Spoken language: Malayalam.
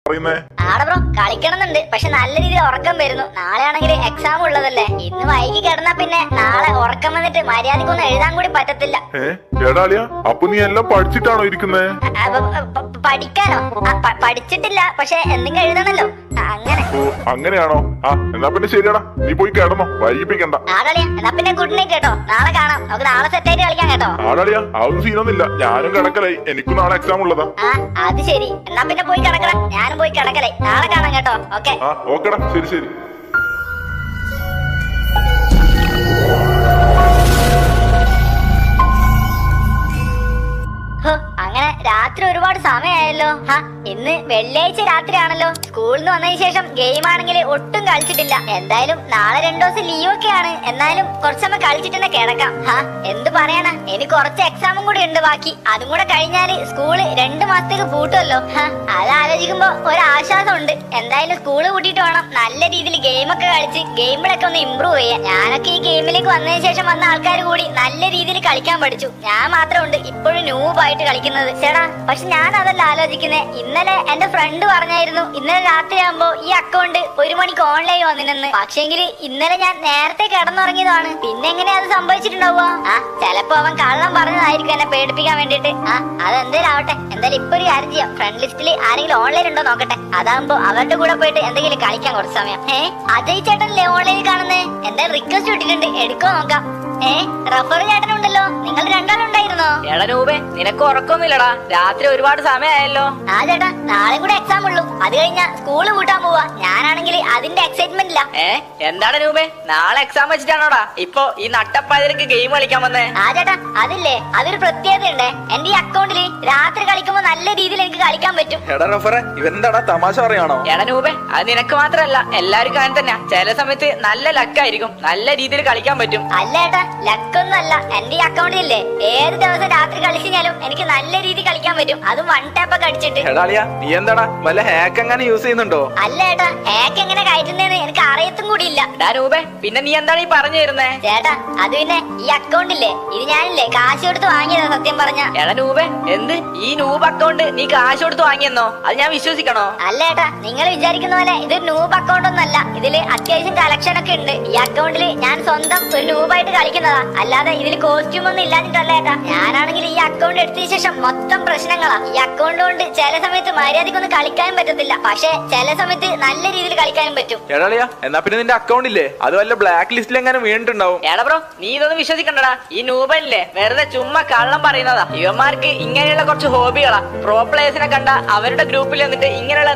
ആടെ ബ്രോ കളിക്കണമെന്നുണ്ട്, പക്ഷെ നല്ല രീതിയിൽ ഉറക്കം വരുന്നു. നാളെ ആണെങ്കിൽ എക്സാം ഉള്ളതല്ലേ. ഇന്ന് വൈകി കിടന്നാ പിന്നെ നാളെ ഉറക്കം വന്നിട്ട് മര്യാദക്കൊന്നും എഴുതാൻ കൂടി പറ്റത്തില്ല. അപ്പൊ നീ എല്ലാം പഠിച്ചിട്ടാണോ ഇരിക്കുന്നത്? പഠിക്കാനോ? പഠിച്ചിട്ടില്ല, പക്ഷെ എന്തെങ്കിലും എഴുതണല്ലോ. അങ്ങനെ. അങ്ങനെയാണോ? എന്നാ പിന്നെ ശരിയാടാ, നീ പോയി കിടന്നോ, വൈകിപ്പിക്കണ്ട. ആടാളിയാ, എന്നാ പിന്നെ ഗുഡ് നൈറ്റ് കേട്ടോ. നാളെ കാണാം, നമുക്ക് നാളെ സെറ്റ് ആയിട്ട് കളിക്കാം കേട്ടോ. ആടാളിയാ, അതൊന്നും സീനൊന്നുമില്ല, ഞാനും കിടക്കലായി, എനിക്കും നാളെ എക്സാം ഉള്ളതാ. അത് ശരി, എന്നാ പിന്നെ പോയി കിടക്കണം. ഞാനും പോയി കിടക്കലായി, നാളെ കാണാം കേട്ടോ. ഓക്കെ ഓക്കെടാ, ശരി ശരി. അങ്ങനെ രാത്രി ഒരുപാട് സമയമായല്ലോ. ഇന്ന് വെള്ളിയാഴ്ച രാത്രിയാണല്ലോ. സ്കൂളിൽ നിന്ന് വന്നതിന് ശേഷം ഗെയിം ആണെങ്കിൽ ഒട്ടും കളിച്ചിട്ടില്ല. എന്തായാലും നാളെ 2 ദിവസം ലീവ് ഒക്കെയാണ്. എന്നാലും കുറച്ചമ്മ കളിച്ചിട്ട് തന്നെ കിടക്കാം. എന്ത് പറയാനാ, എനിക്ക് കുറച്ച് എക്സാമും കൂടി ഉണ്ട് ബാക്കി. അതും കൂടെ കഴിഞ്ഞാല് സ്കൂള് 2 മാസത്തേക്ക് പൂട്ടുമല്ലോ. അത് ആലോചിക്കുമ്പോ ഒരാശ്വാസം ഉണ്ട്. എന്തായാലും സ്കൂള് കൂട്ടിയിട്ട് വേണം നല്ല രീതിയിൽ ഗെയിമൊക്കെ കളിച്ച് ഗെയിമിലൊക്കെ ഒന്ന് ഇമ്പ്രൂവ് ചെയ്യാൻ. ഞാനൊക്കെ ഈ ഗെയിമിലേക്ക് വന്നതിന് ശേഷം വന്ന ആൾക്കാർ കൂടി നല്ല രീതിയിൽ കളിക്കാൻ പഠിച്ചു. ഞാൻ മാത്രമുണ്ട് ഇപ്പോഴും ന്യൂബായിട്ട് കളിക്കുന്നത്. ചേട്ടാ, പക്ഷെ ഞാൻ അതല്ല ആലോചിക്കുന്നേ. ഇന്നലെ എന്റെ ഫ്രണ്ട് പറഞ്ഞായിരുന്നു ഇന്നലെ രാത്രിയാകുമ്പോ ഈ അക്കൗണ്ട് 1 മണിക്ക് ഓൺലൈൻ വന്നിനെന്ന്. പക്ഷെങ്കിൽ ഇന്നലെ ഞാൻ നേരത്തെ കിടന്നുറങ്ങിയതാണ്. പിന്നെ എങ്ങനെയാ അത് സംഭവിച്ചിട്ടുണ്ടാവുക? ചിലപ്പോ അവൻ കള്ളം പറഞ്ഞതായിരിക്കും എന്നെ പേടിപ്പിക്കാൻ വേണ്ടിട്ട്. അതെന്തേലും ആവട്ടെ. എന്തായാലും ഇപ്പൊ ഒരു കാര്യം ചെയ്യാം, ഫ്രണ്ട് ലിസ്റ്റിൽ ആരെങ്കിലും ഓൺലൈൻ ഉണ്ടോ നോക്കട്ടെ. അതാകുമ്പോ അവരുടെ കൂടെ പോയിട്ട് എന്തെങ്കിലും കളിക്കാൻ കുറച്ച് സമയം. അജയ് ചേട്ടനല്ലേ ഓൺലൈനിൽ കാണുന്നേ? എന്തായാലും റിക്വസ്റ്റ് ഇട്ടിട്ടുണ്ട്, എടുക്കോ നോക്കാം. റഫർ ചേട്ടനുണ്ടല്ലോ, നിങ്ങൾ രണ്ടാളുണ്ടായിരുന്നോ? എടാ നൂബേ, നിനക്ക് ഉറക്കൊന്നുമില്ലടാ, രാത്രി ഒരുപാട് സമയമായല്ലോ. ചേട്ടാ, നാളെ കൂടെ എക്സാം ഉള്ളൂ, അത് കഴിഞ്ഞാ സ്കൂള് കൂട്ടാൻ പോവാ. ഞാനാണെങ്കിൽ അതിന്റെ എക്സൈറ്റ്മെന്റ് ഇല്ല. എന്താണ് നൂബേ, നാളെ എക്സാം വെച്ചിട്ടാണോടാ ഇപ്പൊ ഈ നട്ടപ്പാതിരക്ക് ഗെയിം കളിക്കാൻ വന്നേ? ചേട്ടാ, അതില്ലേ, അതൊരു പ്രത്യേകത ഉണ്ട്. എന്റെ ഈ അക്കൗണ്ടിൽ രാത്രി കളിക്കുമ്പോ നല്ല രീതിയിൽ എനിക്ക് കളിക്കാൻ പറ്റും. ഇവരെന്താടാ തമാശ പറയാണോ? എടാ നൂബേ, അത് നിനക്ക് മാത്രല്ല എല്ലാവർക്കും അങ്ങനെ തന്നെ. ചില സമയത്ത് നല്ല ലക്കായിരിക്കും, നല്ല രീതിയിൽ കളിക്കാൻ പറ്റും. അല്ല ഏട്ടാ, ലക്കൊന്നും അല്ല. എന്റെ ഈ അക്കൗണ്ടിലില്ലേ ഏത് ദിവസം രാത്രി കളിച്ചാലും എനിക്ക് നല്ല രീതിയിൽ കളിക്കാൻ പറ്റും, അതും 1 ടാപ്പ് ഒക്കെ അടിച്ചിട്ട്. നീ എന്താടാ വല്ല ഹാക്ക് എങ്ങനെ യൂസ് ചെയ്യുന്നുണ്ടോ? അല്ല ഏട്ടാ, ഹാക്ക് എങ്ങനെ കയറ്റുന്നതെന്ന് എനിക്ക് അറിയത്തും കൂടിയില്ല. നൂബേ, പിന്നെ നീ എന്താണ് ഈ പറഞ്ഞു തരുന്നേ? ചേട്ടാ, അത് പിന്നെ ഈ അക്കൗണ്ടില്ലേ, ഇത് ഞാനില്ലേ കാശ് കൊടുത്ത് വാങ്ങിയതാ സത്യം പറഞ്ഞ. എടാ നൂബേ, എന്ത് ഈ നൂബ് അക്കൗണ്ട് നീ കാശ് കൊടുത്ത് വാങ്ങിയെന്നോ? അത് ഞാൻ വിശ്വസിക്കണോ? അല്ല ഏട്ടാ, നിങ്ങൾ വിചാരിക്കുന്ന പോലെ ഇതൊരു നൂബ് അക്കൗണ്ട് ഒന്നല്ല. ഇതില് അത്യാവശ്യം കളക്ഷൻ ഒക്കെ ഉണ്ട്. ഈ അക്കൗണ്ടിൽ ഞാൻ സ്വന്തം ഒരു നൂബായിട്ട് കളിക്കുന്നതാ, അല്ലാതെ ഇതിൽ കോസ്റ്റ്യൂം ഒന്നും ഇല്ലാഞ്ഞിട്ടല്ല ഏട്ടാ. ഞാനാണെങ്കിൽ ഈ അക്കൗണ്ട് എടുത്തതിന് ശേഷം മൊത്തം പ്രശ്നങ്ങളാ. ഈ അക്കൗണ്ട് കൊണ്ട് ചില സമയത്ത് മര്യാദക്കൊന്നും കളിക്കാനും പറ്റത്തില്ല, പക്ഷെ ചില സമയത്ത് നല്ല രീതിയിൽ കളിക്കാനും പറ്റും. എന്നാ പിന്നെ നിന്റെ അക്കൗണ്ട് ഇല്ലേ, അത് വല്ല ബ്ലാക്ക് ലിസ്റ്റിൽ എങ്ങനെ വീണിട്ടുണ്ടാവും. എടാ ബ്രോ, നീ ഇതൊന്നും വിശ്വസിക്കണ്ടടാ. ഈ നൂബനില്ലേ വെറുതെ ചുമ്മാ കള്ളം പറയുന്നതാ. ഇവന്മാർക്ക് ഇങ്ങനെയുള്ള കുറച്ച് ഹോബികളാ. പ്രോ പ്ലേയേഴ്സിനെ കണ്ട അവരുടെ ഗ്രൂപ്പിൽ വന്നിട്ട് ഇങ്ങനെയുള്ള